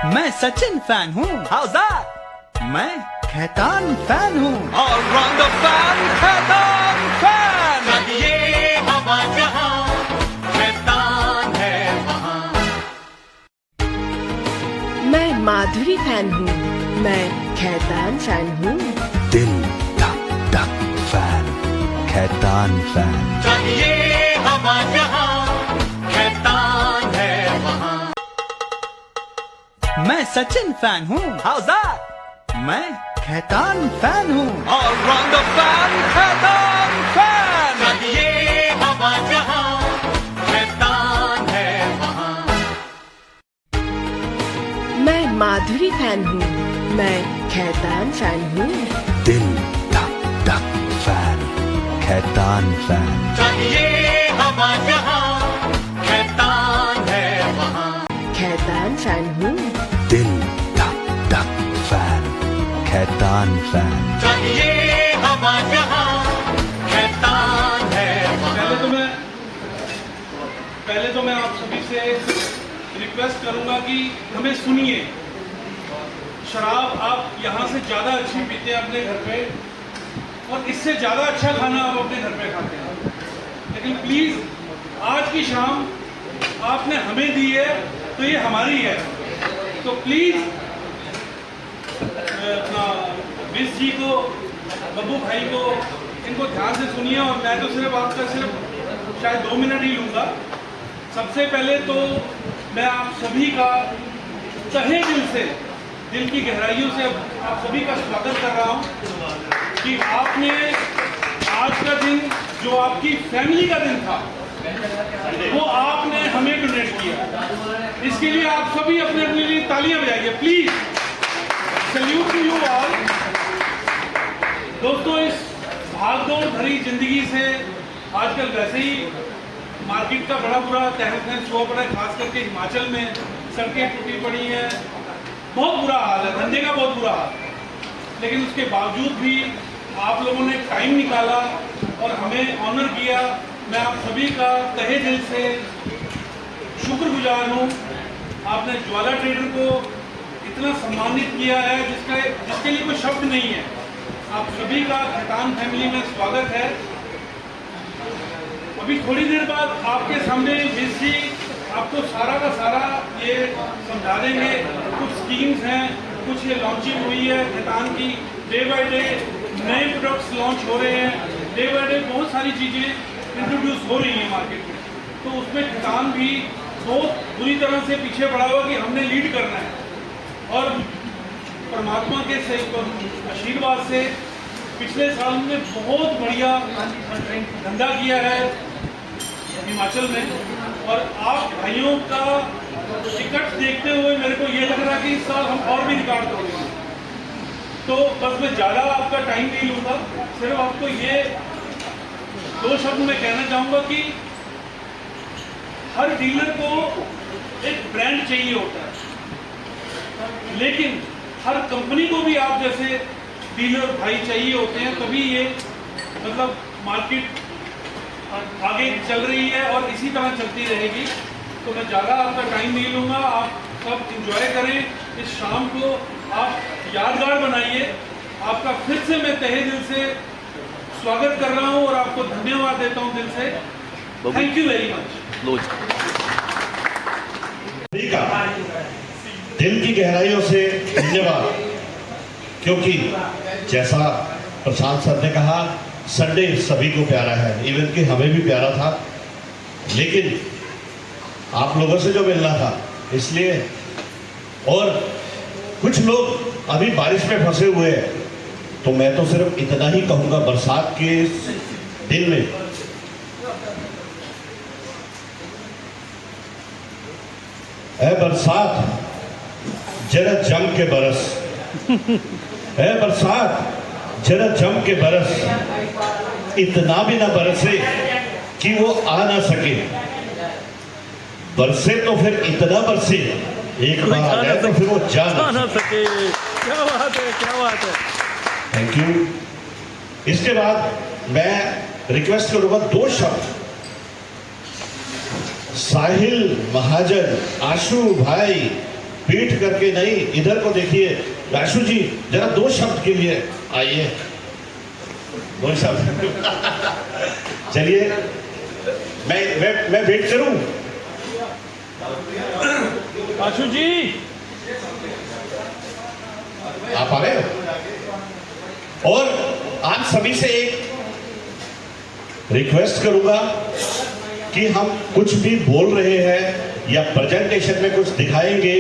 मैं सचिन फैन हूँ। How's that? मैं खैतान फैन हूँ। All-rounder fan, Khaitan fan। ये हवा जहाँ खैतान है वहाँ। मैं माधुरी फैन हूँ। मैं खैतान फैन हूँ। दिल धक धक फैन, खैतान फैन। ये हवा जहाँ खैतान है वहाँ। मैं सचिन फैन हूँ। How's that? मैं खैतान फैन हूँ। All-rounder fan, Khaitan fan। ये हवा जहाँ खैतान है वहाँ। मैं माधुरी फैन हूँ। मैं खैतान फैन हूँ। दिल धक धक फैन, खैतान फैन। ये हवा जहाँ खैतान है वहाँ। खैतान फैन हूँ। दिल धक धक फैन, खैतान फैन। ये हवा जहाँ खैतान है वहाँ। पहले तो मैं आप सभी से रिक्वेस्ट करूंगा कि हमें सुनिए। शराब आप यहाँ से ज़्यादा अच्छी पीते हैं अपने घर पे, और इससे ज़्यादा अच्छा खाना आप अपने घर पे खाते हैं, लेकिन प्लीज़ आज की शाम आपने हमें दी है तो ये हमारी है। तो प्लीज़ अपना विश जी को, बब्बू भाई को, इनको ध्यान से सुनिए। और मैं तो सिर्फ आपका सिर्फ शायद 2 मिनट ही लूँगा। सबसे पहले तो मैं आप सभी का तहे दिल से, दिल की गहराइयों से आप सभी का स्वागत कर रहा हूँ कि आपने आज का दिन, जो आपकी फैमिली का दिन था, वो आपने हमें डोनेट किया। इसके लिए आप सभी अपने अपने लिए तालियां बजाइए please. Salute to you all. दोस्तों, इस भागदौड़ भरी जिंदगी से आजकल वैसे ही मार्केट का बड़ा बुरा तहस हुआ पड़ा है, खास करके हिमाचल में सड़कें टूटी पड़ी हैं, बहुत बुरा हाल है, धंधे का बहुत बुरा हाल। लेकिन उसके बावजूद भी आप लोगों ने टाइम निकाला और हमें ऑनर किया। मैं आप सभी का तहे दिल से शुक्रगुजार हूँ। आपने ज्वाला ट्रेडर को इतना सम्मानित किया है जिसके लिए कोई शब्द नहीं है। आप सभी का खैतान फैमिली में स्वागत है। अभी थोड़ी देर बाद आपके सामने विश जी आपको सारा का सारा ये समझा देंगे। कुछ स्कीम्स हैं, कुछ ये लॉन्चिंग हुई है खैतान की, डे बाय डे नए प्रोडक्ट्स लॉन्च हो रहे हैं, डे बाय डे बहुत सारी चीज़ें इंट्रोड्यूस हो रही हैं मार्केट में। तो उसमें खैतान भी बहुत बुरी तरह से पीछे पड़ा हुआ कि हमने लीड करना है। और परमात्मा के आशीर्वाद से पिछले साल में बहुत बढ़िया धंधा किया है हिमाचल में। और आप भाइयों का टिकट देखते हुए मेरे को ये लग रहा है कि इस साल हम और भी रिकॉर्ड तोड़ेंगे। तो बस मैं ज़्यादा आपका टाइम नहीं लूँगा, सिर्फ आपको ये 2 शब्द मैं कहना चाहूँगा कि हर डीलर को एक ब्रांड चाहिए होता है, लेकिन हर कंपनी को भी आप जैसे डीलर भाई चाहिए होते हैं, तभी ये मतलब मार्केट आगे चल रही है और इसी तरह चलती रहेगी। तो मैं ज़्यादा आपका टाइम नहीं लूँगा, आप सब इंजॉय करें इस शाम को, आप यादगार बनाइए। आपका फिर से मैं तहे दिल से स्वागत कर रहा हूँ और आपको धन्यवाद देता हूँ दिल से। Thank you very much. दिल की गहराइयों से धन्यवाद, क्योंकि जैसा प्रशांत सर ने कहा, संडे सभी को प्यारा है, इवन कि हमें भी प्यारा था, लेकिन आप लोगों से जो मिलना था इसलिए। और कुछ लोग अभी बारिश में फंसे हुए हैं, तो मैं तो सिर्फ इतना ही कहूँगा, बरसात के दिन में ऐ बरसात जरा जम के बरस, ऐ बरसात जरा जम के बरस, इतना भी ना बरसे कि वो आ ना सके, बरसे तो फिर इतना बरसे, एक बार आ गया तो फिर वो जा ना सके। क्या बात है, क्या बात है। Thank you. इसके बाद मैं रिक्वेस्ट करूंगा 2 शब्द साहिल महाजन, आशु भाई, पीठ करके नहीं, इधर को देखिए। राशु जी जरा 2 शब्द के लिए आइए, 2 शब्द। चलिए मैं वेट करूं। आशु जी आप आ रहे हो? और आप सभी से एक रिक्वेस्ट करूंगा कि हम कुछ भी बोल रहे हैं या प्रेजेंटेशन में कुछ दिखाएंगे,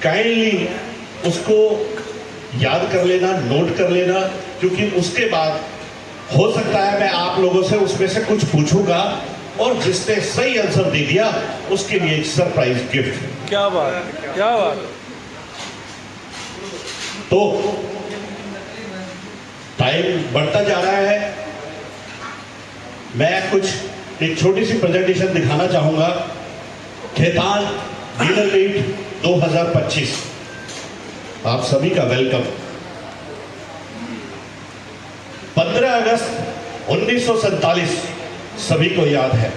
काइंडली उसको याद कर लेना, नोट कर लेना, क्योंकि उसके बाद हो सकता है मैं आप लोगों से उसमें से कुछ पूछूंगा और जिसने सही आंसर दे दिया उसके लिए एक सरप्राइज गिफ्ट। क्या बात, क्या बात। तो टाइम बढ़ता जा रहा है, मैं कुछ एक छोटी सी प्रेजेंटेशन दिखाना चाहूंगा। खेतान डीलर मीट 2025, आप सभी का वेलकम। 15 अगस्त 1947 सभी को याद है।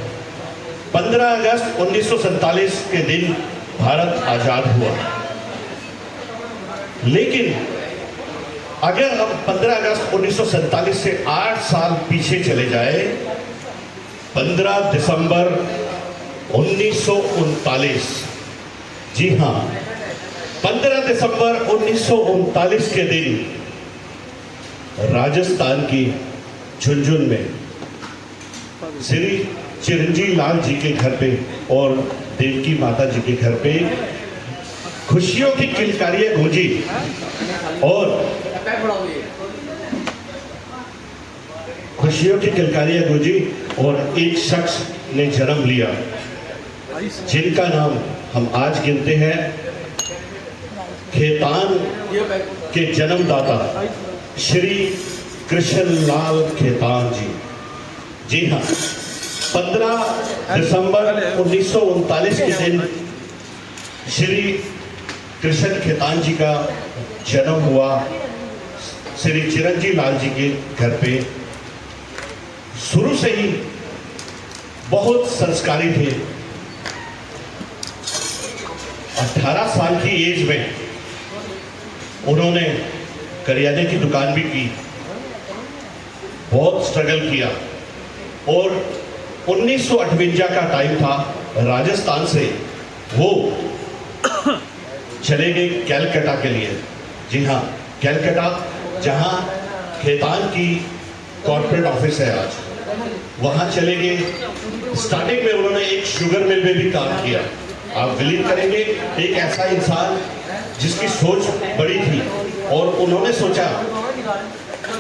15 अगस्त 1947 के दिन भारत आजाद हुआ। लेकिन अगर हम 15 अगस्त 1947 से 8 साल पीछे चले जाए, 15 दिसंबर 1939, जी हां 15 दिसंबर 1939 के दिन राजस्थान की झुंझुनू में श्री चिरंजीव लाल जी के घर पे और देवकी माता जी के घर पे खुशियों की किलकारियां गूंजी और एक शख्स ने जन्म लिया जिनका नाम हम आज गिनते हैं खेतान के जन्मदाता श्री कृष्ण लाल खेतान जी। जी हाँ, 15 दिसंबर 1939 के दिन श्री कृष्ण खेतान जी का जन्म हुआ श्री चिरंजीव लाल जी के घर पे। शुरू से ही बहुत संस्कारी थे। 18 साल की एज में उन्होंने करियाने की दुकान भी की, बहुत स्ट्रगल किया और 1958 का टाइम था। राजस्थान से वो चले गए कैलकाटा के लिए। जी हाँ, कैलकाटा जहां खेतान की कॉर्पोरेट ऑफिस है आज, वहां चले गए। स्टार्टिंग में उन्होंने एक शुगर मिल में भी काम किया। आप बिलीव करेंगे, एक ऐसा इंसान जिसकी सोच बड़ी थी और उन्होंने सोचा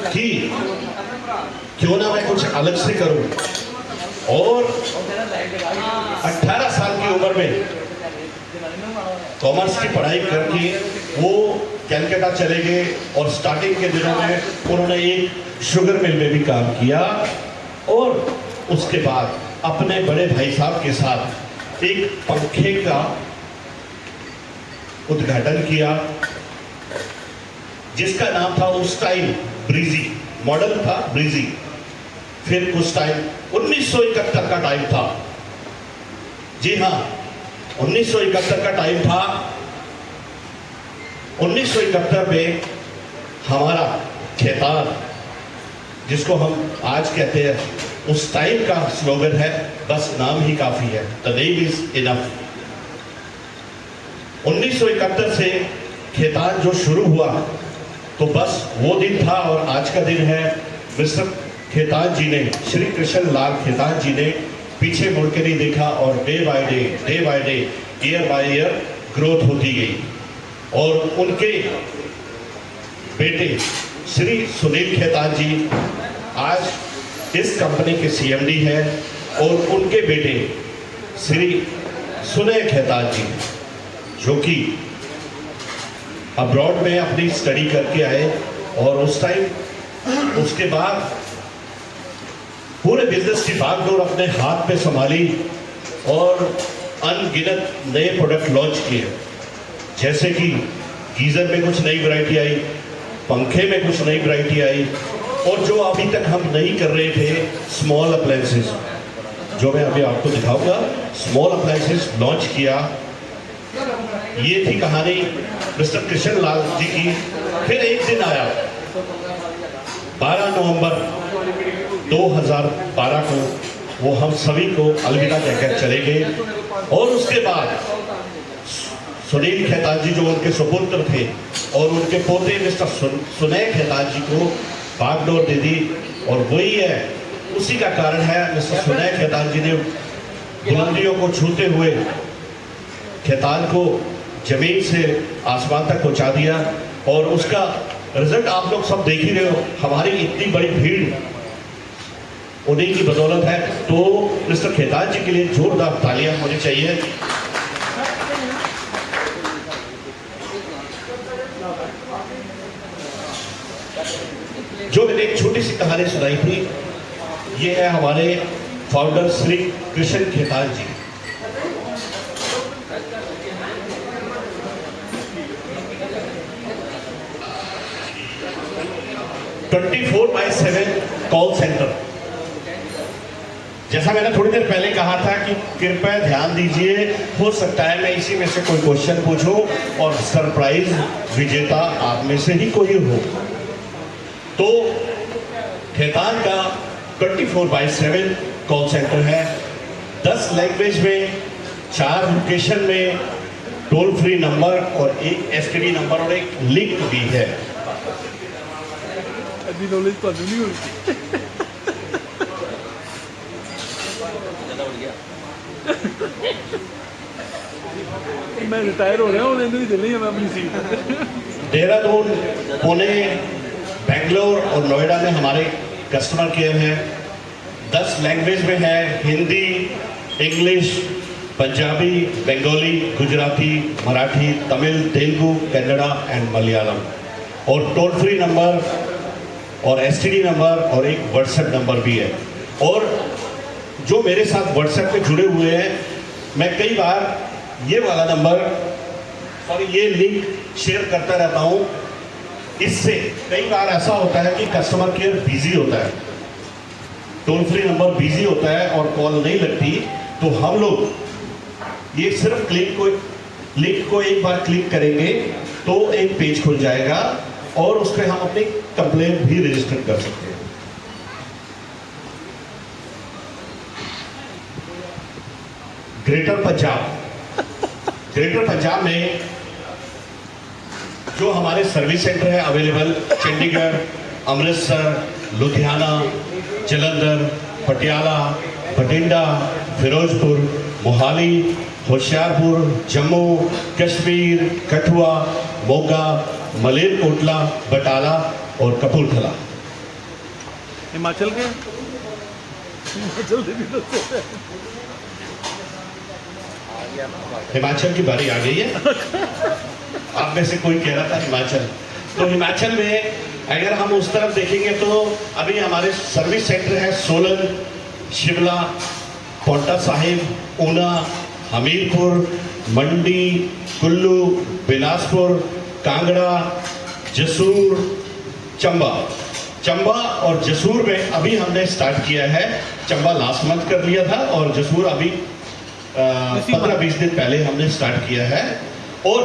कि क्यों ना मैं कुछ अलग से करूं, और 18 साल की उम्र में कॉमर्स की पढ़ाई करके वो कैलकाटा चले गए और स्टार्टिंग के दिनों में उन्होंने एक शुगर मिल में भी काम किया और उसके बाद अपने बड़े भाई साहब के साथ एक पंखे का उद्घाटन किया जिसका नाम था उस टाइम ब्रीजी, मॉडल था ब्रीजी। फिर उस टाइम 1971 का टाइम था। जी हाँ, 1971 का टाइम था। 1971 में हमारा खेतान, जिसको हम आज कहते हैं, उस टाइम का स्लोगन है बस नाम ही काफी है, द नेम इज इनफ। 1971 से खेतान जो शुरू हुआ तो बस वो दिन था और आज का दिन है। मिस्टर खेतान जी ने, श्री कृष्ण लाल खेतान जी ने पीछे मुड़ के नहीं देखा और day by day, year by year growth होती गई। और उनके बेटे श्री सुनील खेतान जी आज इस कंपनी के सीएमडी हैं और उनके बेटे श्री सुनय खेतान जी जो कि अब्रॉड में अपनी स्टडी करके आए और उस टाइम उसके बाद पूरे बिजनेस की बागडोर अपने हाथ में संभाली और अनगिनत नए प्रोडक्ट लॉन्च किए, जैसे कि गीजर में कुछ नई वैरायटी आई, पंखे में कुछ नई वैरायटी आई, और जो अभी तक हम नहीं कर रहे थे स्मॉल अप्लायंसेस, जो मैं अभी आपको दिखाऊंगा। स्मॉल अप्लायंसेस लॉन्च किया। ये थी कहानी मिस्टर कृष्ण लाल जी की। फिर एक दिन आया 12 नवंबर 2012 को, वो हम सभी को अलविदा कहकर चले गए। और उसके बाद सुनील खेतान जी जो उनके सुपुत्र थे और उनके पोते मिस्टर सुनय खेतान जी को बागडोर दे दी। और वही है, उसी का कारण है मिस्टर सुनय खेतान जी ने बुलंदियों को छूते हुए खेतान को जमीन से आसमान तक पहुंचा दिया। और उसका रिजल्ट आप लोग सब देख ही रहे हो, हमारी इतनी बड़ी भीड़ उन्हीं की बदौलत है। तो मिस्टर खेतान जी के लिए जोरदार तालियां होनी चाहिए। जो मैंने एक छोटी सी कहानी सुनाई थी, ये है हमारे फाउंडर श्री कृष्ण खेतान जी। कॉल सेंटर, जैसा मैंने थोड़ी देर पहले कहा था कि कृपया ध्यान दीजिए, हो सकता है मैं इसी में से कोई क्वेश्चन पूछूं और सरप्राइज विजेता आप में से ही कोई हो। तो खेतान का 24/7 कॉल सेंटर है, 10 लैंग्वेज में, 4 लोकेशन में, टोल फ्री नंबर और एक एसटीडी नंबर और एक लिंक भी है। अभी नॉलेज तो नहीं हुई। मैं रिटायर हो रहा हूँ, उन्हें नहीं चलनी है मैं अपनी सीट। देहरादून, पुणे, बेंगलोर और नोएडा में हमारे कस्टमर केयर हैं। 10 लैंग्वेज में है, हिंदी, इंग्लिश, पंजाबी, बंगाली, गुजराती, मराठी, तमिल, तेलुगु, कन्नड़ा एंड मलयालम। और टोल फ्री नंबर और एसटीडी नंबर और एक व्हाट्सएप नंबर भी है। और जो मेरे साथ व्हाट्सएप पे जुड़े हुए हैं, मैं कई बार ये वाला नंबर और ये लिंक शेयर करता रहता हूँ। इससे कई बार ऐसा होता है कि कस्टमर केयर बिजी होता है, टोल फ्री नंबर बिजी होता है और कॉल नहीं लगती, तो हम लोग ये सिर्फ लिंक को एक बार क्लिक करेंगे तो एक पेज खुल जाएगा और उस पर हम अपनी कंप्लेंट भी रजिस्टर कर सकते हैं। ग्रेटर पंजाब में जो हमारे सर्विस सेंटर है अवेलेबल, चंडीगढ़, अमृतसर, लुधियाना, जलंधर, पटियाला, बठिंडा, फिरोजपुर, मोहाली, होशियारपुर, जम्मू कश्मीर, कठुआ, मोगा, मलेरकोटला, बटाला और कपूरथला। हिमाचल के हिमाचल की बारी आ गई है। आप में से कोई कह रहा था हिमाचल, तो हिमाचल में अगर हम उस तरफ देखेंगे तो अभी हमारे सर्विस सेंटर है सोलन, शिमला, पांवटा साहिब, ऊना, हमीरपुर, मंडी, कुल्लू, बिलासपुर, कांगड़ा, जसूर, चंबा और जसूर में अभी हमने स्टार्ट किया है। चंबा लास्ट मंथ कर लिया था और जसूर अभी 15-20 दिन पहले हमने स्टार्ट किया है। और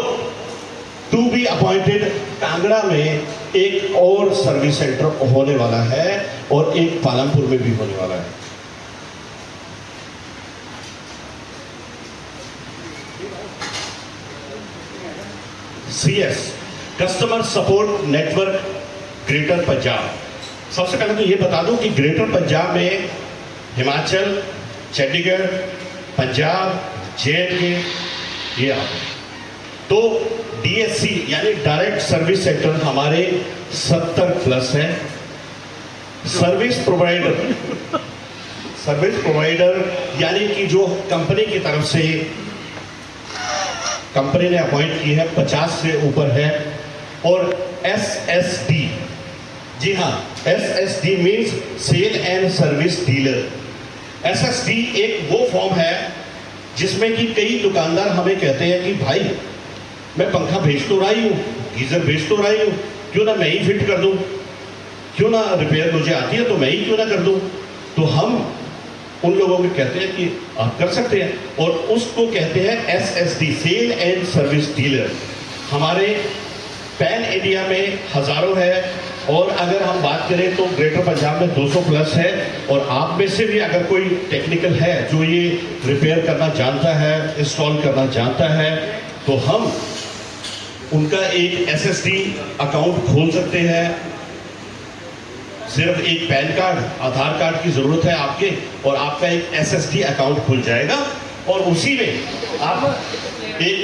टू बी अपॉइंटेड कांगड़ा में एक और सर्विस सेंटर होने वाला है और एक पालमपुर में भी होने वाला है। CS customer support network greater Punjab. सबसे पहले तो ये बता दूं कि ग्रेटर पंजाब में हिमाचल, चंडीगढ़, पंजाब, JNK ये आते हैं। तो DSC यानी डायरेक्ट सर्विस सेंटर हमारे 70+ है। सर्विस प्रोवाइडर यानी कि जो कंपनी की तरफ से कंपनी ने अपॉइंट की है 50 से ऊपर है। और SSD, जी हाँ, SSD means sale and service dealer. SSD एक वो फॉर्म है जिसमें कि कई दुकानदार हमें कहते हैं कि भाई मैं पंखा भेज तो रही हूँ, गीजर भेज तो रही हूँ, क्यों ना मैं ही फिट कर दूँ, क्यों ना रिपेयर मुझे आती है तो मैं ही क्यों ना कर दूँ। तो हम उन लोगों को कहते हैं कि आप कर सकते हैं, और उसको कहते हैं SSD, sale and service dealer. हमारे पैन इंडिया में हजारों है, और अगर हम बात करें तो ग्रेटर पंजाब में 200 प्लस है। और आप में से भी अगर कोई टेक्निकल है जो ये रिपेयर करना जानता है, इंस्टॉल करना जानता है, तो हम उनका एक SSD अकाउंट खोल सकते हैं। सिर्फ एक पैन कार्ड, आधार कार्ड की जरूरत है आपके, और आपका एक SSD अकाउंट खुल जाएगा, और उसी में आप एक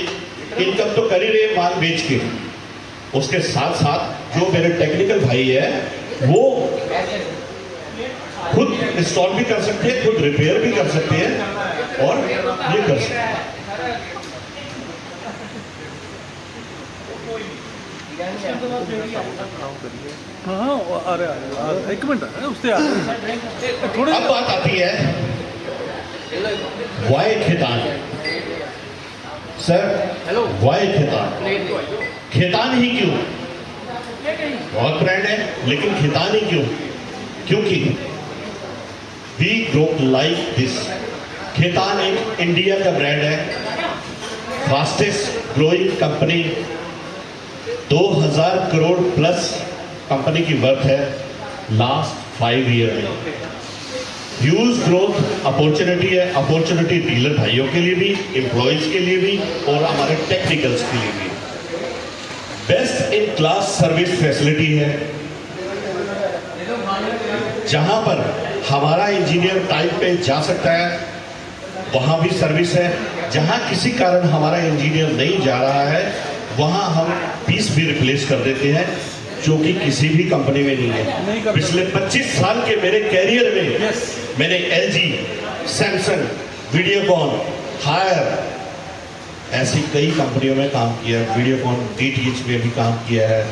इनकम तो कर ही रहे माल बेच के, उसके साथ साथ जो मेरे टेक्निकल भाई है वो खुद इंस्टॉल भी कर सकते हैं, खुद रिपेयर भी कर सकते हैं, और ये कर सकते हैं। हाँ अरे एक मिनट है उससे थोड़े। अब बात आती है Y Khetan. Sir Y Khetan, Khetan ही क्यों? बहुत ब्रांड है, लेकिन खेतान ही क्यों? क्योंकि we don't like this. Khetan एक इंडिया का ब्रांड है, fastest growing company, 2000 crore plus company की वर्थ है लास्ट 5 ईयर में। ह्यूज ग्रोथ अपॉर्चुनिटी है, अपॉर्चुनिटी डीलर भाइयों के लिए भी, एम्प्लॉयज के लिए भी, और हमारे टेक्निकल्स के लिए भी। Best in class service facility है, जहां पर हमारा इंजीनियर टाइम पे जा सकता है, वहां भी सर्विस है। जहां किसी कारण हमारा इंजीनियर नहीं जा रहा है, वहां हम पीस भी रिप्लेस कर देते हैं, जो कि किसी भी कंपनी में नहीं है। पिछले 25 साल के मेरे कैरियर में मैंने LG, सैमसंग, वीडियोकॉन, हायर, ऐसी कई कंपनियों में काम किया है। वीडियोकॉन, DTH में भी काम किया है,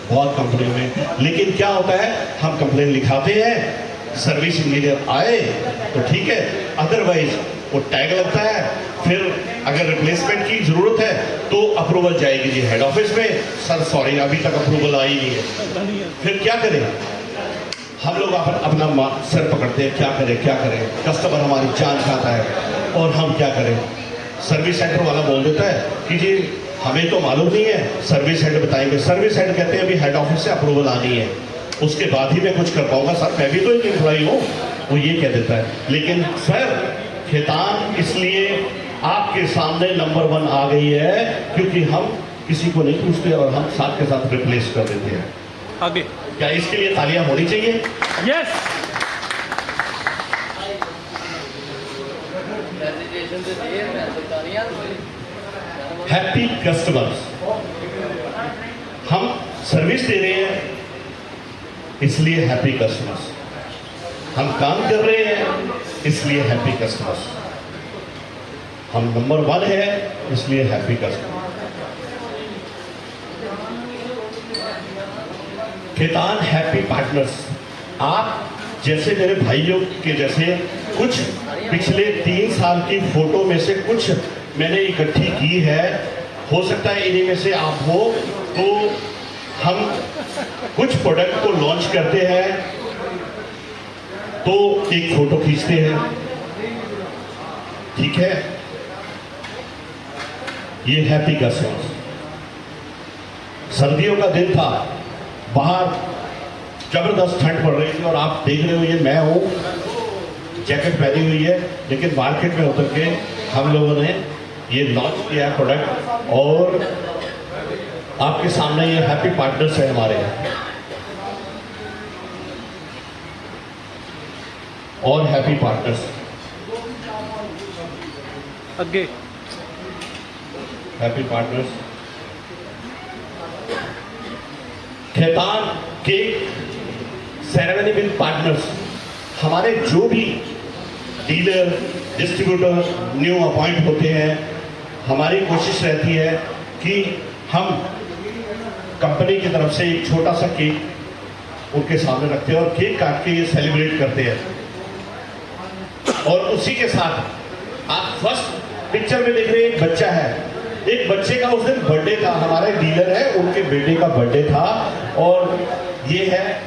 बहुत कंपनियों में। लेकिन क्या होता है, हम कंप्लेन लिखाते हैं, सर्विस इंजीनियर आए तो ठीक है, अदरवाइज वो टैग लगता है। फिर अगर रिप्लेसमेंट की जरूरत है तो अप्रूवल जाएगी जी हेड ऑफिस में, सर सॉरी अभी तक अप्रूवल आई नहीं है। फिर क्या करें हम लोग? अपना सर पकड़ते हैं, क्या करें, कस्टमर हमारी जान खाता है, और हम क्या करें? सर्विस सेंटर वाला बोल देता है कि जी हमें तो मालूम नहीं है, सर्विस हेड बताएंगे। सर्विस हेड कहते हैं अभी हेड ऑफिस से अप्रूवल आनी है, उसके बाद ही मैं कुछ कर पाऊंगा। सर मैं भी तो एक एम्प्लॉई हूँ, वो ये कह देता है। लेकिन सर खेतान इसलिए आपके सामने नंबर 1 आ गई है क्योंकि हम किसी को नहीं पूछते, और हम साथ के साथ रिप्लेस कर देते हैं। आगे क्या इसके लिए तालियां होनी चाहिए? यस। हैप्पी कस्टमर्स, हम सर्विस दे रहे हैं इसलिए हैप्पी कस्टमर्स, हम काम कर रहे हैं इसलिए हैप्पी कस्टमर्स, हम नंबर 1 है इसलिए happy customer. Khaitan happy partners, आप जैसे मेरे भाइयों के जैसे कुछ पिछले 3 साल की फोटो में से कुछ मैंने इकट्ठी की है, हो सकता है इन्हीं में से आप हो। तो हम कुछ प्रोडक्ट को लॉन्च करते हैं तो एक फोटो खींचते हैं, ठीक है? ये हैप्पी कस्टमर्स। सर्दियों का दिन था, बाहर जबरदस्त ठंड पड़ रही थी, और आप देख रहे हो ये मैं हूं, जैकेट पहनी हुई है, लेकिन मार्केट में उतर के हम लोगों ने ये लॉन्च किया प्रोडक्ट, और आपके सामने ये हैप्पी पार्टनर्स है हमारे, और हैप्पी पार्टनर्स आगे हैप्पी पार्टनर्स। खेतान के सेरेमनी विद पार्टनर्स, हमारे जो भी डीलर डिस्ट्रीब्यूटर न्यू अपॉइंट होते हैं, हमारी कोशिश रहती है कि हम कंपनी की तरफ से एक छोटा सा केक उनके सामने रखते हैं, और केक काट के ये सेलिब्रेट करते हैं। और उसी के साथ आप फर्स्ट पिक्चर में देख रहे हैं, एक बच्चा है, एक बच्चे का उस दिन बर्थडे था, हमारे डीलर है उनके बेटे का बर्थडे था, और ये है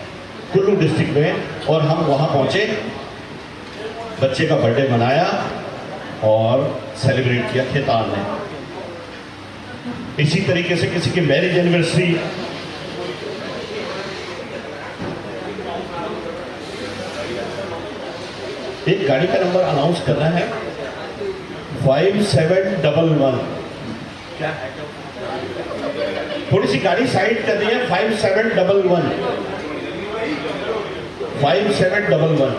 कुल्लू डिस्ट्रिक्ट में, और हम वहां पहुंचे बच्चे का बर्थडे मनाया और सेलिब्रेट किया खेतान ने। इसी तरीके से किसी की मैरिज एनिवर्सरी, एक गाड़ी का नंबर अनाउंस करना है 5711। क्या है? थोड़ी सी गाड़ी साइड करनी है। 5711 5711।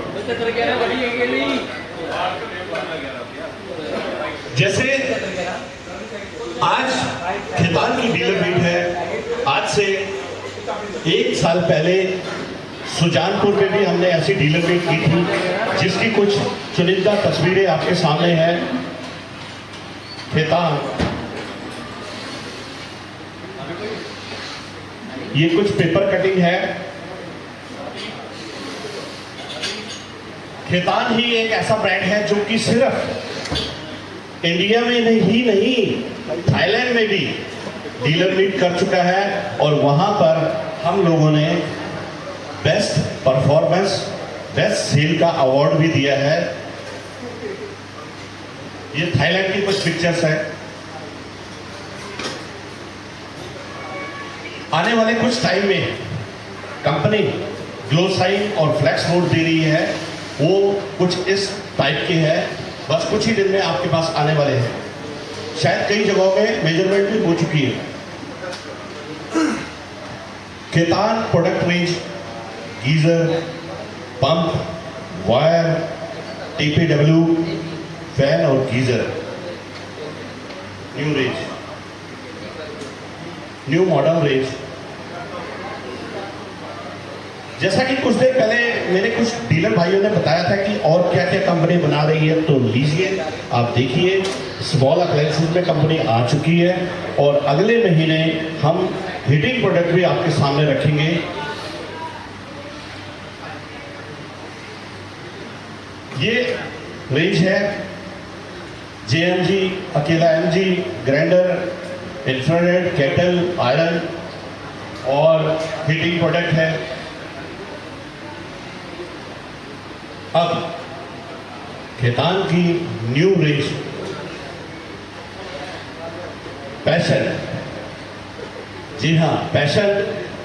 जैसे आज खेतान की डीलर मीट है, आज से 1 साल पहले सुजानपुर में भी हमने ऐसी डीलर मीट की थी, जिसकी कुछ चुनिंदा तस्वीरें आपके सामने हैं। खेतान, ये कुछ पेपर कटिंग है। खेतान ही एक ऐसा ब्रांड है जो कि सिर्फ इंडिया में नहीं थाईलैंड में भी डीलर मीट कर चुका है, और वहां पर हम लोगों ने बेस्ट परफॉर्मेंस, बेस्ट सेल का अवार्ड भी दिया है। ये थाईलैंड की कुछ पिक्चर्स हैं। आने वाले कुछ टाइम में कंपनी ग्लो साइन और फ्लैक्स बोर्ड दे रही है, वो कुछ इस टाइप के है। बस कुछ ही दिन में आपके पास आने वाले हैं। शायद कई जगहों में मेजरमेंट भी हो चुकी है। Khetan product range, geyser, pump, wire, TPW, fan और geyser, new range, new model range. जैसा कि कुछ देर पहले मेरे कुछ डीलर भाइयों ने बताया था कि और क्या क्या कंपनी बना रही है, तो लीजिए आप देखिए। स्मॉल अप्लायंसेस में कंपनी आ चुकी है, और अगले महीने हम हीटिंग प्रोडक्ट भी आपके सामने रखेंगे। ये रेंज है JMG, अकेला MG, grinder, infrared, kettle, iron और हीटिंग प्रोडक्ट है। अब खेतान की न्यू रेंज पैशन, जी हाँ पैशन,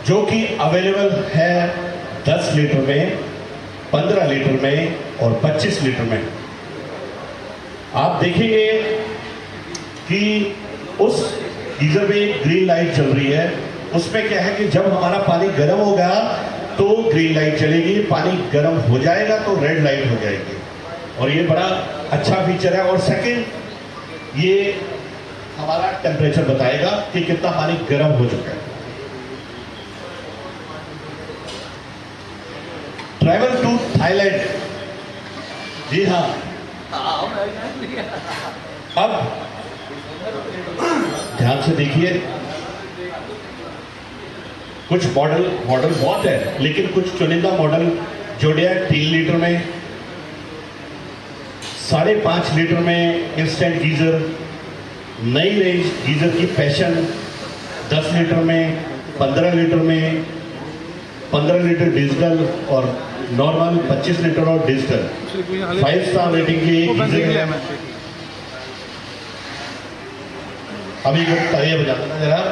जो कि अवेलेबल है 10 लीटर में, 15 लीटर में और 25 लीटर में। आप देखेंगे कि उस गीजर में ग्रीन लाइट चल रही है। उसमें क्या है कि जब हमारा पानी गर्म होगा तो ग्रीन लाइट चलेगी, पानी गर्म हो जाएगा तो रेड लाइट हो जाएगी, और ये बड़ा अच्छा फीचर है। और सेकंड, ये हमारा टेम्परेचर बताएगा कि कितना पानी गर्म हो चुका है। ट्रैवल टू थाईलैंड, जी हाँ। अब ध्यान से देखिए, कुछ मॉडल बहुत है, लेकिन कुछ चुनिंदा मॉडल जोड़िया 3 लीटर में, 5.5 लीटर में इंस्टेंट गीजर, नई रेंज गीजर की पैशन 10 लीटर में, 15 लीटर में, 15 लीटर डिजिटल और नॉर्मल 25 लीटर और डिजिटल। 5 स्टार रेटिंग के गीजर है। अभी तालियां बजाता था जरा,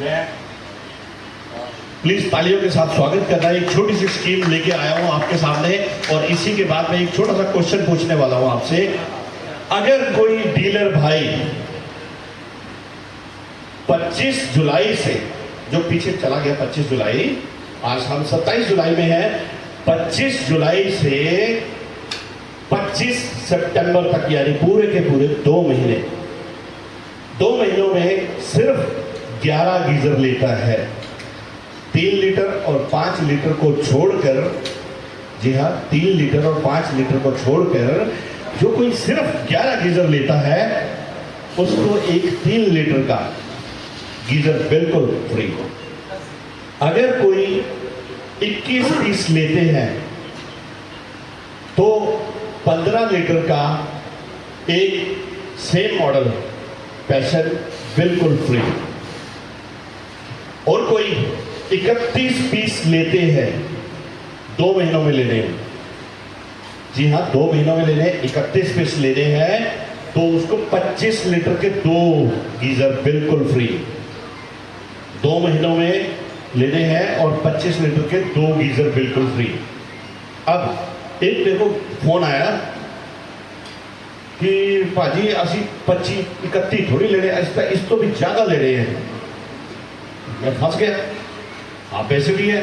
मैं प्लीज तालियों के साथ स्वागत करना है। एक छोटी सी स्कीम लेके आया हूं आपके सामने, और इसी के बाद मैं एक छोटा सा क्वेश्चन पूछने वाला हूं आपसे। अगर कोई डीलर भाई 25 जुलाई से, जो पीछे चला गया 25 जुलाई, आज हम 27 जुलाई में है, 25 जुलाई से 25 सितंबर तक, यानी पूरे के पूरे 2 महीने, 2 महीनों में सिर्फ 11 गीजर लेता है। 3 लीटर और 5 लीटर को छोड़कर, जी हाँ 3 लीटर और 5 लीटर को छोड़कर जो कोई सिर्फ 11 गीजर लेता है, उसको एक 3 लीटर का गीजर बिल्कुल फ्री। अगर कोई 21 पीस लेते हैं तो 15 लीटर का एक सेम मॉडल पैशन बिल्कुल फ्री। और कोई 31 पीस लेते हैं, 2 महीनों में लेने हैं, जी हाँ, 2 महीनों में लेने 31 पीस लेने हैं तो उसको 25 लीटर के 2 गीजर बिल्कुल फ्री। 2 महीनों में लेने हैं और 25 लीटर के 2 गीजर बिल्कुल फ्री। अब एक मेरे को फोन आया कि भाजी असी 25-31 थोड़ी ले रहे हैं, इस तो भी ज्यादा ले रहे हैं। मैं फंस गया। हाँ पैसे भी है,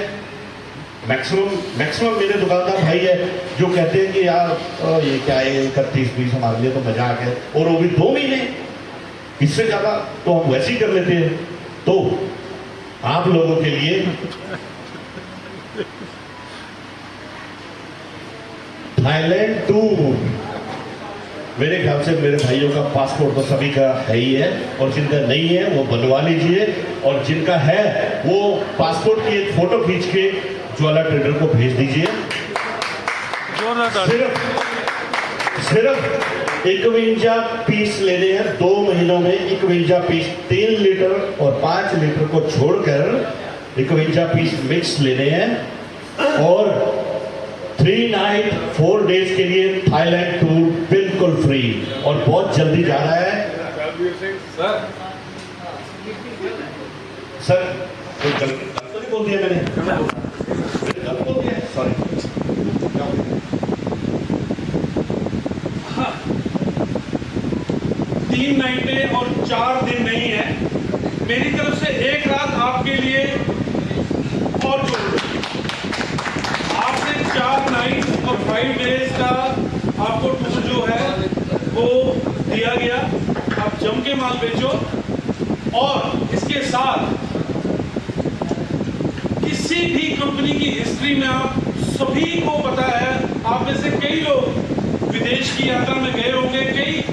मैक्सिमम मेरे दुकानदार भाई है जो कहते हैं कि यार ये क्या है 31 पीस हमारे लिए तो मजाक है, और वो भी 2 महीने, इससे ज्यादा तो हम वैसे ही कर लेते हैं। तो आप लोगों के लिए थाईलैंड टूर, मेरे ख्याल से मेरे भाइयों का पासपोर्ट तो सभी का है ही है, और जिनका नहीं है वो बनवा लीजिए, और जिनका है वो पासपोर्ट की एक फोटो खींच के ज्वाला ट्रेडर को भेज दीजिए। सिर्फ 51 पीस लेने हैं 2 महीनों में। 51 पीस 3 लीटर और 5 लीटर को छोड़कर 51 पीस मिक्स लेने हैं, और 3 नाइट 4 डेज के लिए थाईलैंड टूर बिल्कुल फ्री, और बहुत जल्दी जा रहा है। सर कोई गलत तो नहीं बोल दिया मैंने? गलत बोल दिया, सॉरी। 3 नाइटें और 4 दिन नहीं है, मेरी तरफ से 1 रात आपके लिए और जोड़ दो। आपसे 4 नाइट और 5 डेज का आपको टूर जो है वो दिया गया। आप जम के माल बेचो, और इसके साथ किसी भी कंपनी की हिस्ट्री में आप सभी को पता है, आप में से कई लोग विदेश की यात्रा में गए होंगे,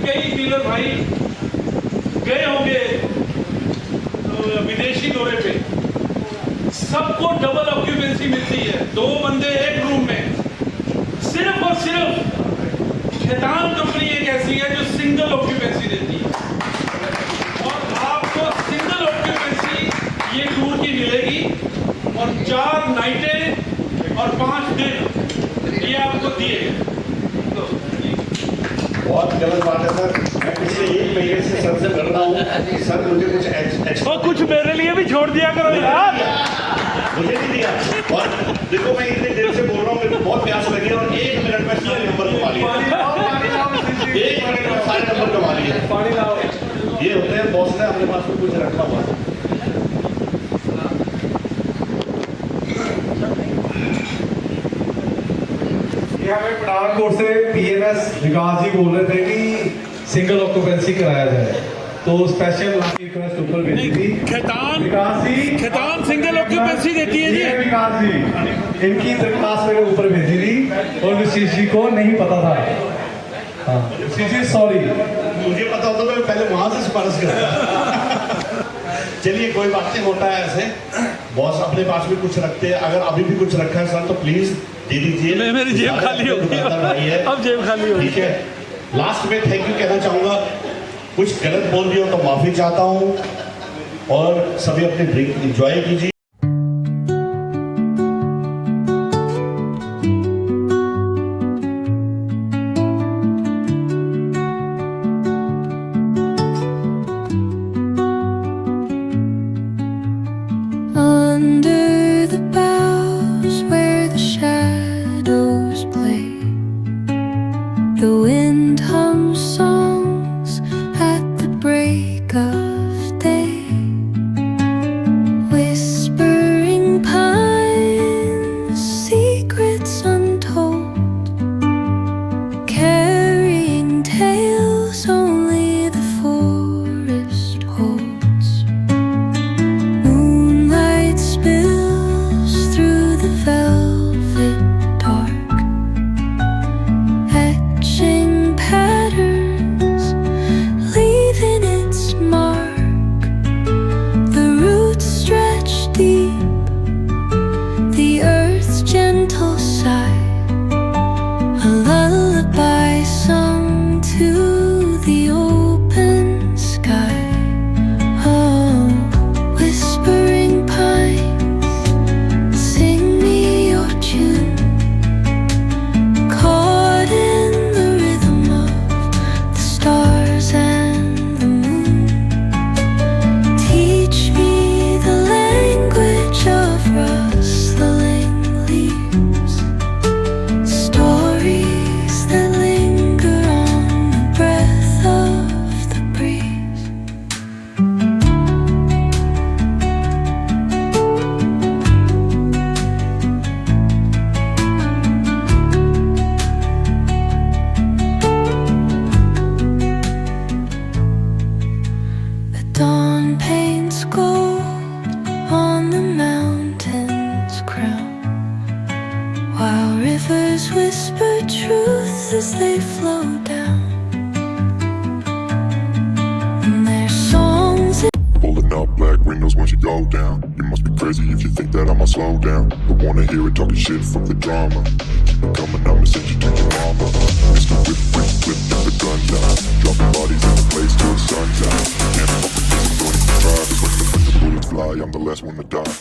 कई डीलर भाई गए होंगे विदेशी दौरे पे। सबको डबल ऑक्यूपेंसी मिलती है, 2 बंदे एक रूम में। सिर्फ और सिर्फ खेतान कंपनी एक ऐसी है जो सिंगल ऑक्यूपेंसी देती है, और आपको सिंगल ऑक्यूपेंसी ये टूर की मिलेगी, और 4 नाइटें और 5 दिन ये आपको दिए गए। बहुत गलत बात है सर, मैं पिछले 1 महीने से सर से लड़ रहा हूँ, सर मुझे कुछ एक्स्ट्रा कुछ मेरे लिए भी छोड़ दिया करो यार। मुझे नहीं दिया। और देखो मैं इतने देर से बोल रहा हूँ, मेरे को बहुत प्यास लगी, और 1 मिनट में सारे नंबर कमा लिए। 1 मिनट में सारे नंबर कमा लिए। पानी लाओ। ये होते हैं बॉस ने अपने पास में कुछ रखा हुआ। ये हमें पठानकोट से पीएनएस विकास जी बोल रहे थे कि सिंगल ऑक्यूपेंसी कराया जाए, तो स्पेशल रिक्वेस्ट ऊपर भेजी थी। खेतान सिंगल ऑक्यूपेंसी देती है जी। विकास जी, इनकी दरखास्त मेरे ऊपर भेजी थी और विशेष जी को नहीं पता था। हाँ जी, सॉरी। मुझे पता होता तो मैं पहले वहां से सिफारिश करता। चलिए कोई बात नहीं, होता है ऐसे, बॉस अपने पास भी कुछ रखते हैं। अगर अभी भी कुछ रखा है सर तो प्लीज दे दीजिए। मेरी जेब खाली हो गई, अब जेब खाली हो गई। ठीक है, लास्ट में थैंक यू कहना चाहूंगा। कुछ गलत बोल दिया तो माफी चाहता हूँ, और सभी अपनी ड्रिंक एंजॉय कीजिए। Under the boughs where the shadows play, the wind hums songs at the break of day, whispers they flow down. And their songs. Pulling up black windows once you go down. You must be crazy if you think that I'ma slow down. But wanna hear it talking shit, fuck the drama. Keep it coming, I'ma send you to your mama. Mr. Whip, whip, whip, get the guns out. Dropping bodies in the place till the sun's out. Can't fuck with this, I'm going to try. Cause when the bullets fly, I'm the last one to die.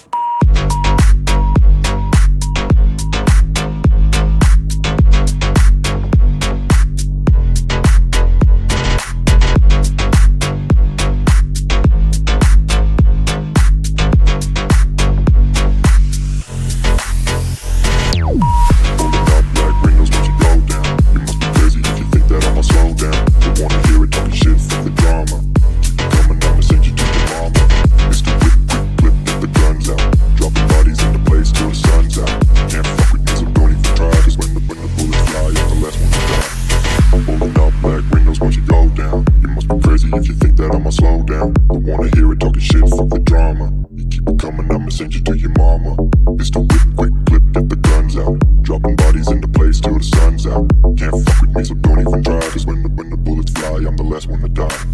If you think that I'ma slow down, but wanna hear it talking shit, fuck the drama. You keep it coming, I'ma send you to your mama. It's the whip, quick clip, get the guns out. Dropping bodies into place till the sun's out. Can't fuck with me, so don't even try. Cause when the bullets fly, I'm the last one to die.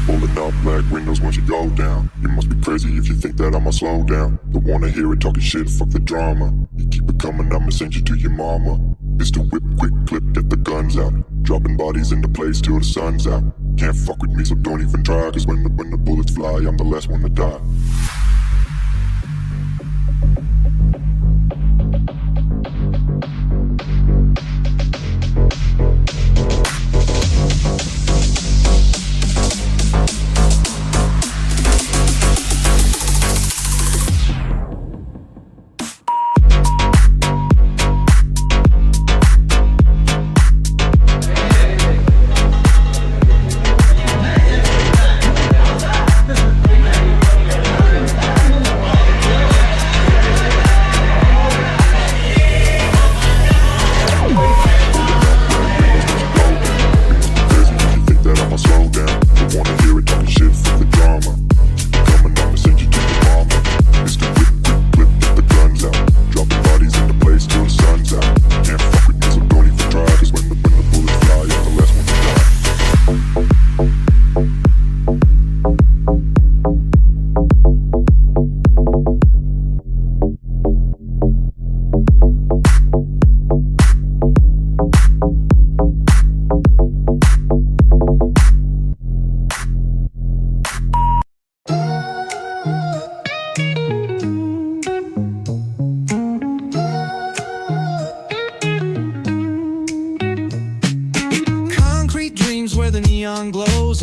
Pulling up black windows once you go down. You must be crazy if you think that I'ma slow down. But wanna hear it talking shit, fuck the drama. You keep it coming, I'ma send you to your mama. It's the whip, quick clip, get the guns out. Dropping bodies into place till the sun's out. Can't fuck with me, so don't even try. Cause when the bullets fly, I'm the last one to die.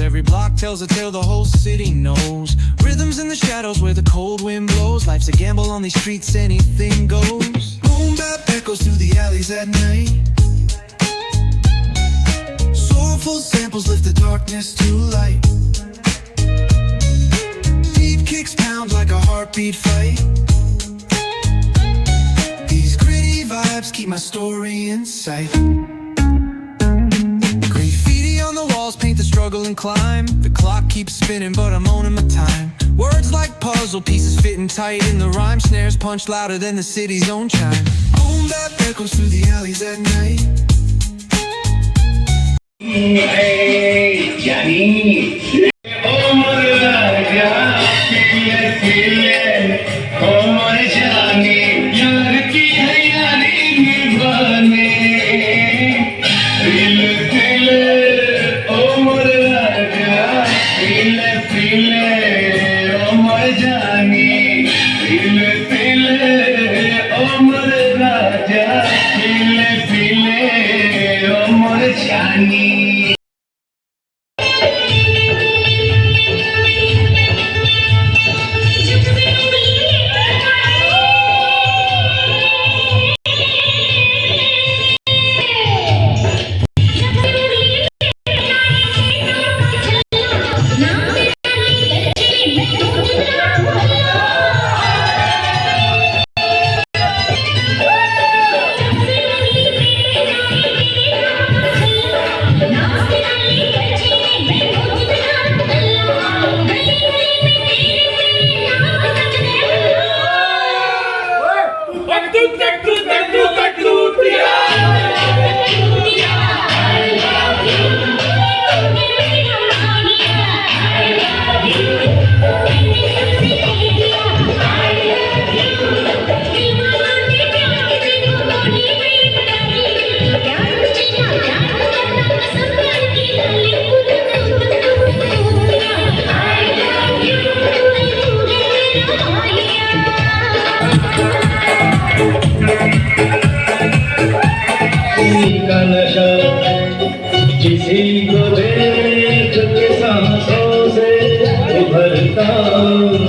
Every block tells a tale the whole city knows. Rhythms in the shadows where the cold wind blows. Life's a gamble on these streets, anything goes. Boom bap echoes through the alleys at night. Soulful samples lift the darkness to light. Deep kicks pound like a heartbeat fight. These gritty vibes keep my story in sight. Paint the struggle and climb. The clock keeps spinning, but I'm owning my time. Words like puzzle pieces fitting tight in the rhyme. Snares punch louder than the city's own chime. Boom bap echoes through the alleys at night.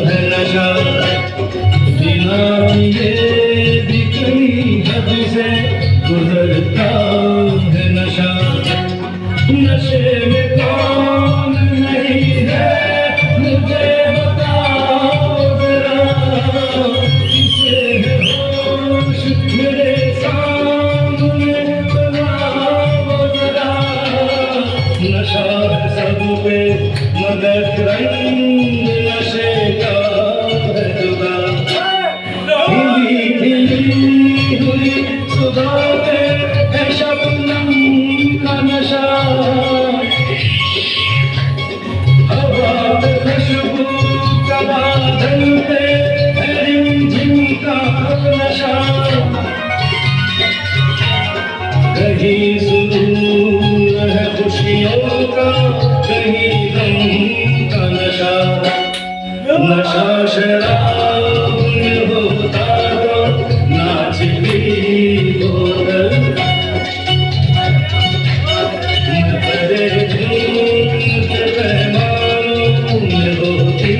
है नशा बिना पिए भी कहीं हद से गुजरता है नशा नशे में कौन नहीं है मुझे बताओ जरा किसे है होश मेरे सामने बनाओ जरा नशा है सब पे मगर रंग नशे का है जुदा खिली खिली हुई सुबह पे है शबनम का नशा हवा में खुशबू का बादल पे है रिमझिम का नशा कहीं सुरूर है खुशियों का कहीं गम का नशा नशा शराब में होता तो नाच भी बोतल बड़े धूम के पैमानों में होती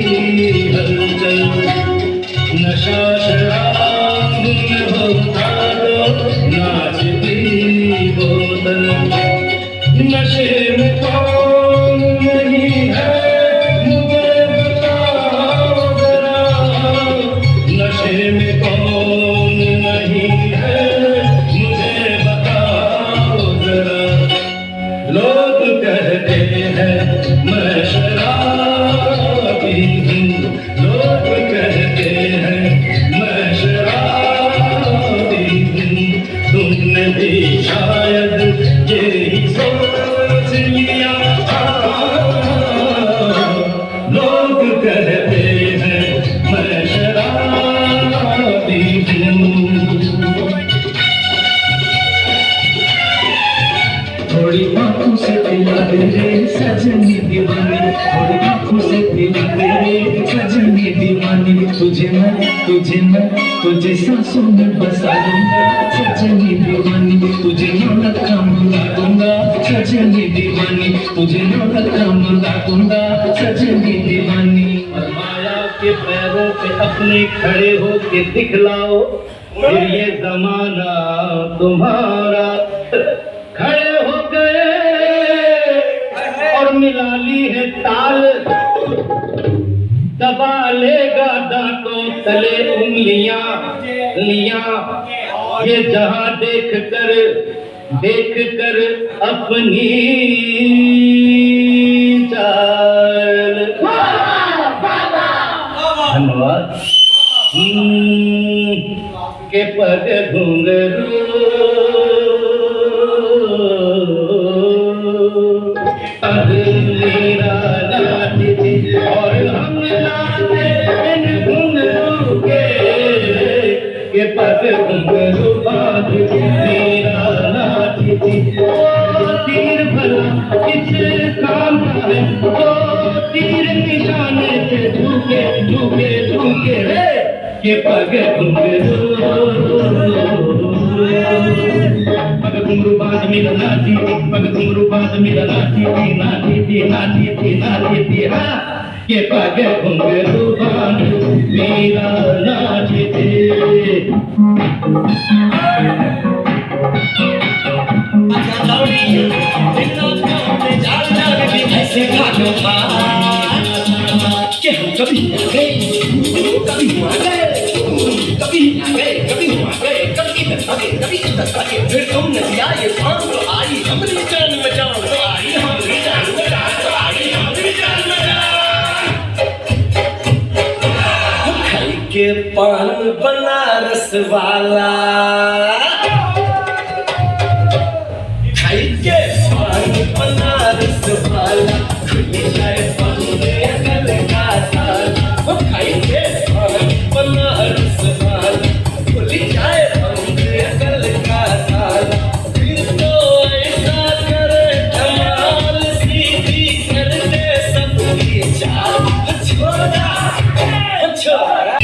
हलचल नशा शराब में होता तो नाच भी बोतल नशे में कौन नहीं है मुझे बताओ जरा नशे में कौन नहीं है मुझे बताओ जरा लोग कहते हैं मैं शराबी हूँ लोग कहते हैं मैं शराबी हूँ तुमने भी शायद यही सोच लिया लोग कहते हैं मैं शराबी हूँ थोड़ी आँखों से पिला दे रे सजनी दीवानी थोड़ी आँखों से पिला दे रे सजनी दीवानी तुझे सांसों में बसा दूंगा सजनी दीवानी तुझे नौलत का मुला दूंगा सजनी दीवानी तुझे नौलत का मुला दूंगा सजनी दीवानी माया के पैरों पे अपने खड़े हो के दिखलाओ फिर ये जमाना तुम्हारा खड़े हो गए और मिला ली है ताल दबा लेगा दांतों तले उंगलियां ये जहां देख कर अपनी चाल धन्यवाद के पग घुंघरू मीरा नाची थी और हम नाचे इन घुंघरू के पग घुंघरू बांध मीरा नाची थी तीर भला किस काम का है तो तीर निशाने से झुके रे के पग घुंघरू पग घुंघरू बांध मीरा नाची थी पग घुंघरू बांध मीरा नाची थी हाँ के पग घुंघरू बांध मीरा नाची थी ऐसे खानो कि हम कभी आ गए कभी आ गए कभी आ गए कभी आ गए कभी इधर आ गए कभी इधर आ गए फिर तुम नहीं आए शाम तो आई हमारी जान बचाओ तो आई हमारी जान बचाओ तो आई हमारी जान बचाओ खाई के पान बनारस वाला खाई के पान बनारस वाला खुल जाए बंदे गल का ताला खाई के पान बनारस वाला खुल जाए बंदे गल का ताला फिर तो ऐसा करे कमाल सीधी कर दे सबकी चाल छोड़ा छोड़ा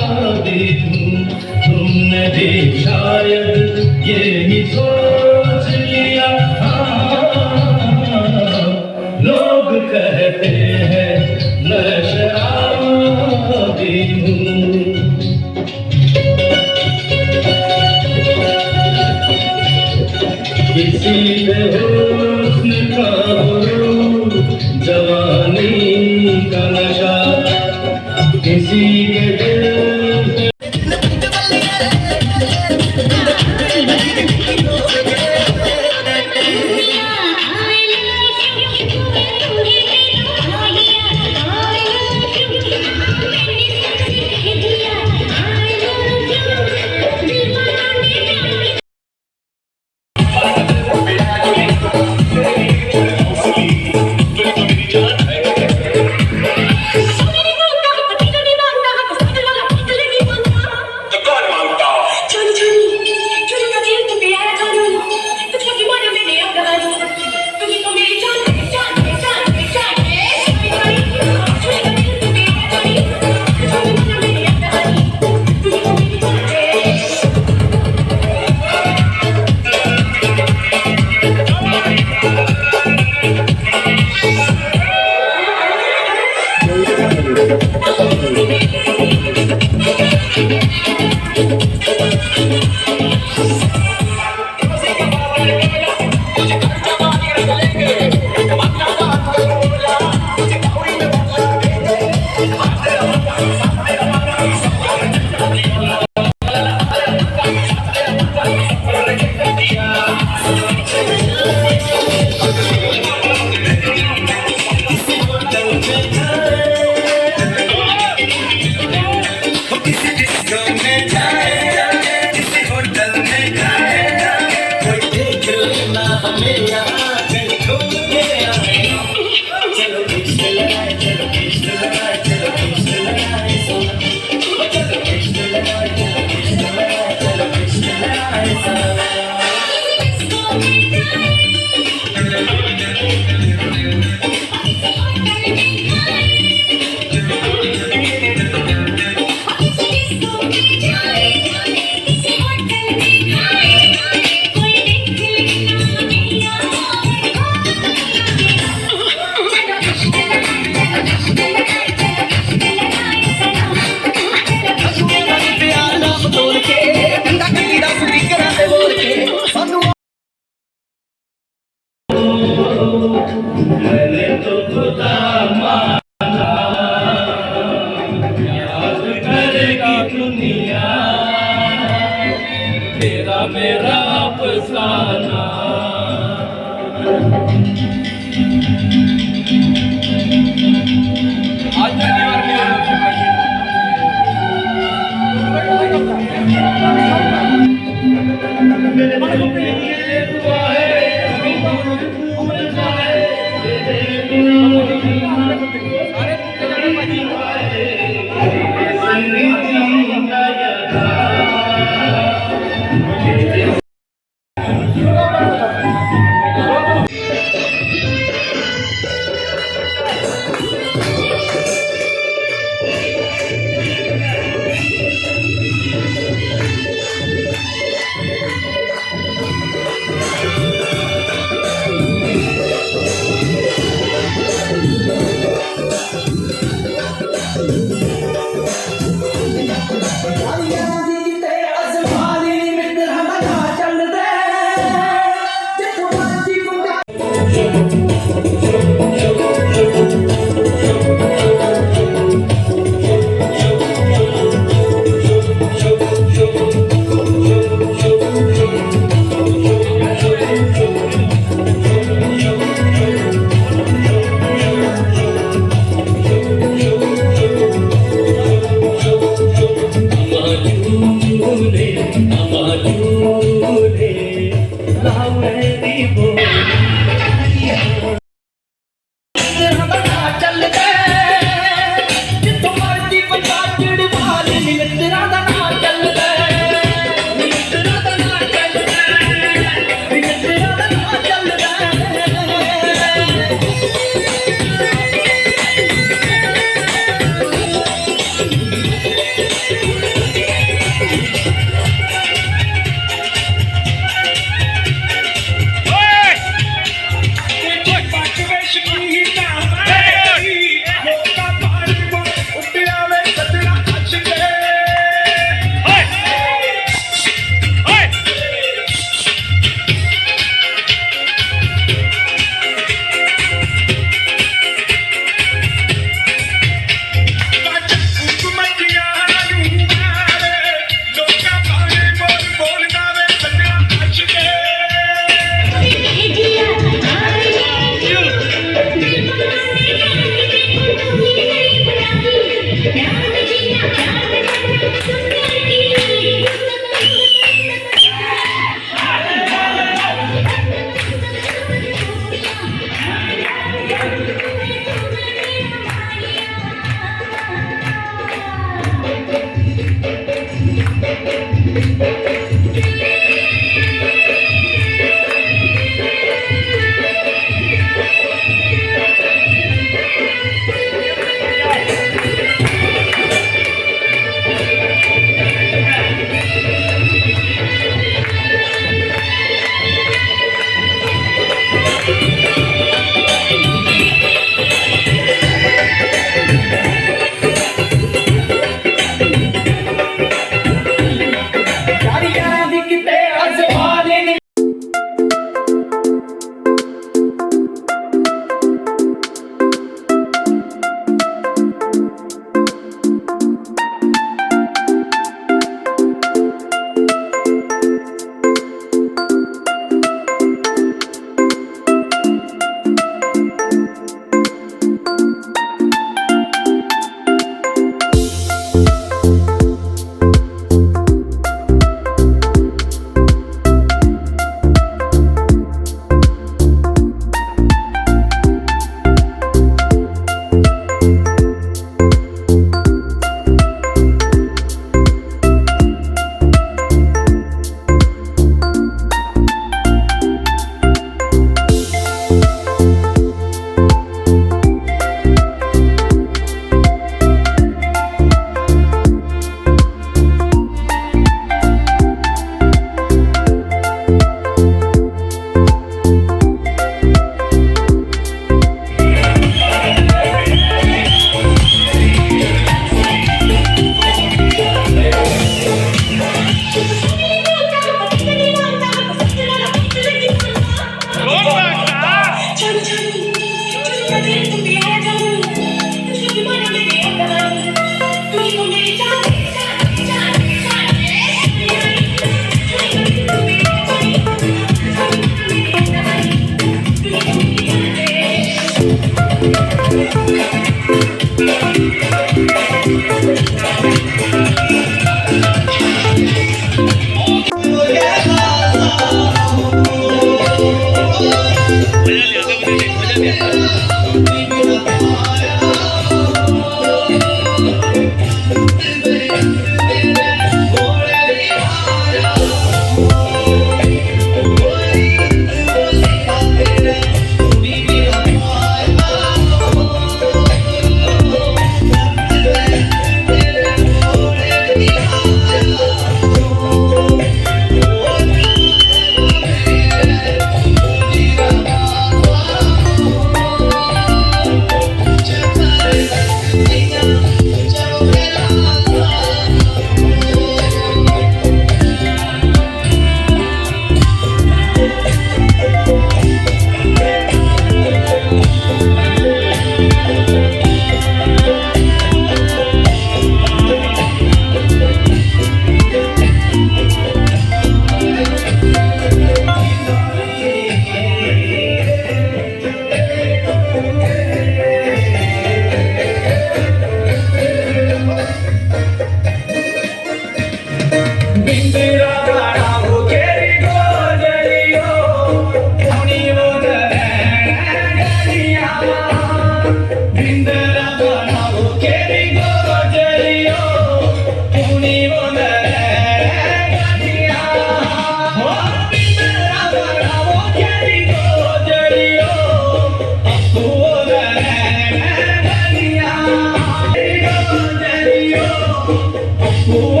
Oh